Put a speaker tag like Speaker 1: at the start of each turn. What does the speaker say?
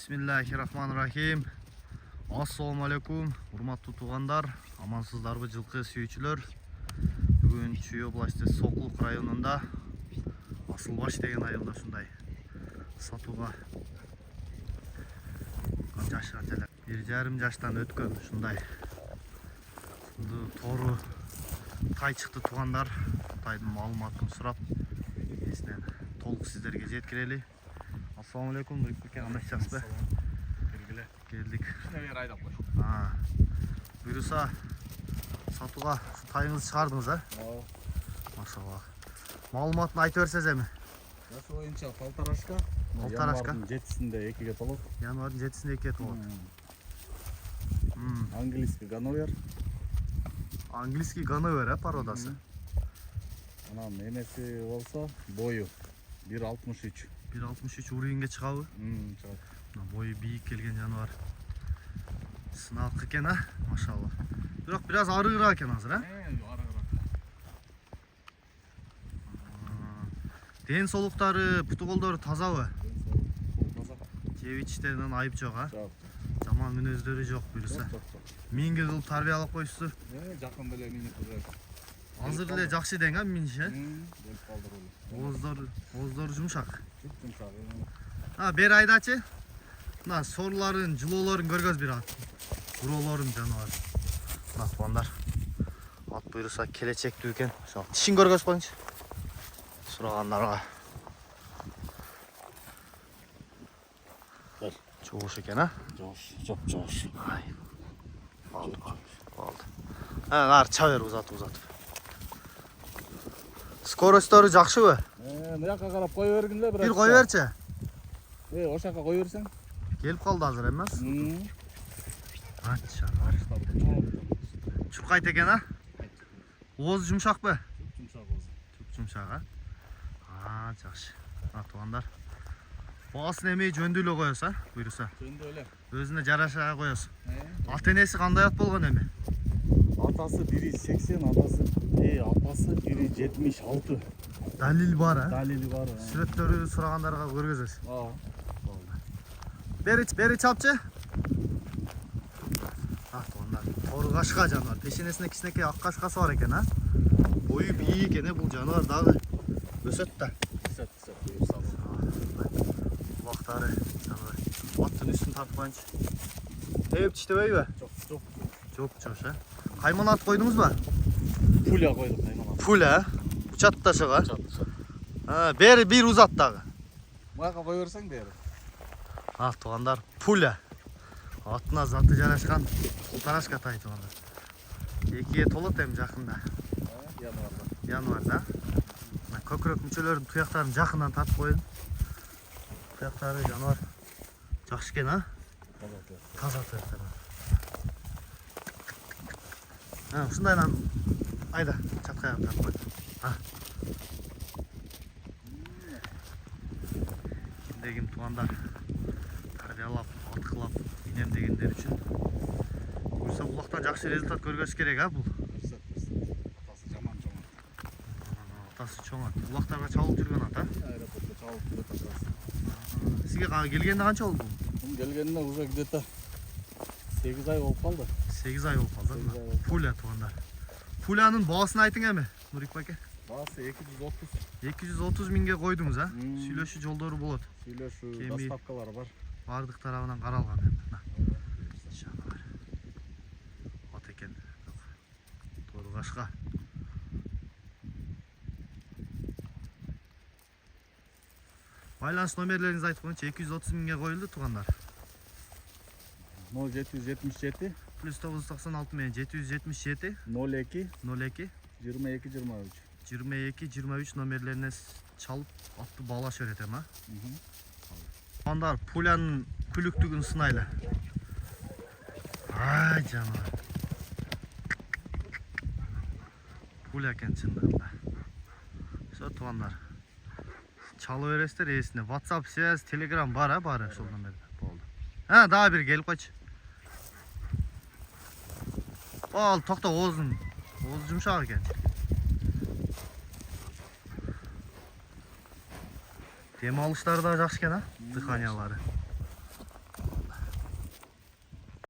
Speaker 1: Bismillahirrahmanirrahim. Assalamu alaikum. Урматтуу туугандар, амансыздарбы жылкы сүйүүчүлөр? Бүгүн Чүй областы Сокулук районунда Асылбаш деген айылда ушундай сатууга жашаган жана 1,5 жаштан өткөн ушундай тору тай чыкты туугандар. Тайдын маалыматын сурап, эсинен толук сиздерге жеткирели. Assalamu alaikum, Nuripбек, амандашасыз бе? Келдик. Буюрса, сатууга тайыңызды чыгардыңыз, а? Машалла. Маалыматын айтып берсеңиз эми.
Speaker 2: Жашы боюнча полторашка.
Speaker 1: Полторашка.
Speaker 2: Январдын 7-синде 2ге толот.
Speaker 1: Январдын 7-синде 2ге толот.
Speaker 2: Английский ганновер.
Speaker 1: Английский ганновер, породасы.
Speaker 2: Анан эмеси болсо бою 1,63.
Speaker 1: 1,63 уровеньге чыгабы?
Speaker 2: Чыгат.
Speaker 1: Бою бийик келген жаныбар. Сынак экен, а? Машалла. Бирок бир аз арыгыраак экен азыр, а?
Speaker 2: Арыгыраак.
Speaker 1: Ден соолуктары, путу колдору тазабы?
Speaker 2: Таза.
Speaker 1: Жеп ичиштеринен айып жок, а?
Speaker 2: Жок.
Speaker 1: Жаман мүнөздөрү жок буюрса.
Speaker 2: Жок.
Speaker 1: Минге кылып тарбиялап коюпсуз.
Speaker 2: Жакын деле минип жүрөт.
Speaker 1: Азыр эле жакшы дең, а, миниш, э?
Speaker 2: Делип калдырылды.
Speaker 1: Ооздору жумшак.
Speaker 2: Жумшак.
Speaker 1: Бери айдачы. Мына сорларын, жылоолорун көргөз бир ат. Буроолорун жаныбар. Мына туугандар. Ат буюрса келечектүү экен. Ошо тишин көргөз коюңчу. Сурагандарга. Чогуш экен, а?
Speaker 2: Жош.
Speaker 1: Алды. Ар чабер узатып. Скоросттору жакшыбы?
Speaker 2: Мыякка карап кое бергинле бир.
Speaker 1: Бир кое берчи.
Speaker 2: Ошол жака кое берсең.
Speaker 1: Келип калды азыр эмес? Ача. Чуркайт экен, а? Оозу жумшакпы? Жумшак, а? Жакшы. Туугандар. Баасын эмей жөндүү эле коесуз, а? Буюрса.
Speaker 2: Жөндүү эле.
Speaker 1: Өзүнө жараша коесуз. Ата энеси кандай ат болгон эми?
Speaker 2: Атасы 1,80, апасы 1,76.
Speaker 1: Далил бар, а?
Speaker 2: Далили бар.
Speaker 1: Сүрөттөрү сурагандарга көргөзөсүз.
Speaker 2: Болду.
Speaker 1: Бери чапчы. Туугандар. Тору кашка жаныбар. Пешенесинде кичинекей ак кашкасы бар экен, а? Бою бийик экен, бул жаныбар дагы өсөт да.
Speaker 2: Өсөт.
Speaker 1: Булактары жаныбар. Аттын үстүн тартып коюнчу. Тээп тиштебейби? Жок, а? Кайман ат койдуңузбу?
Speaker 2: Пуля койдук кайман.
Speaker 1: Пуля, учатташыга. Бери бир узат дагы.
Speaker 2: Мага кое берсең бери.
Speaker 1: Туугандар, пуля. Атына заты жарашкан полторашка тай туугандар. 2ге толот эми жакында. Январда. Көкүрөк мүчөлөрүнүн туяктарын жакындан тартып коюн. Туяктары жаныбар жакшы экен, а? Таза туяктар. Ушундайдан айда чаткая тартып кой. Кимдегим туугандар тарбиялап, алткылап инем дегендер үчүн буюрса булактан жакшы результат көргөзүш керек, а? Бул
Speaker 2: Атасы жаман.
Speaker 1: атасы чоң ат. Булактарга чабылып жүргөн ат, а?
Speaker 2: Аэропортко чабылып жүрөт атасы.
Speaker 1: Сизге келгенде канча болду?
Speaker 2: Келгенине уже где-то 8 ай болуп калды.
Speaker 1: 8 ай болуп калды. Пуля туугандар. Пулянын баасын айтың эми, Нурипбек аке.
Speaker 2: Баасы 230.
Speaker 1: 230 миңге койдуңуз, а? Сүйлөшүү жолдору болот.
Speaker 2: Сүйлөшүү доставкалары бар.
Speaker 1: Бардык тарабынан каралган. Жаныбар. Ат экен. Тору кашка. Байланыш номерлериңизди айтып коюңчу. 230 миңге коюлду туугандар.
Speaker 2: 0777
Speaker 1: +996 менен 777
Speaker 2: 02
Speaker 1: 02
Speaker 2: 22 23.
Speaker 1: 22-23 номерлерине чалып атты баалаша берет эми, а? Туугандар, пулянын күлүктүгүн сынайлы. Ай жаныбар. Пуля экен чындыгында. Ошо туугандар. Чалып бересиздер эсине. WhatsApp связь, Telegram бар, а? Баары ошол номерде. Болду. Дагы бир келип койчу. Токто, оозу жумшак экен. Дем алыштары да жакшы экен, а? Дыханиялары.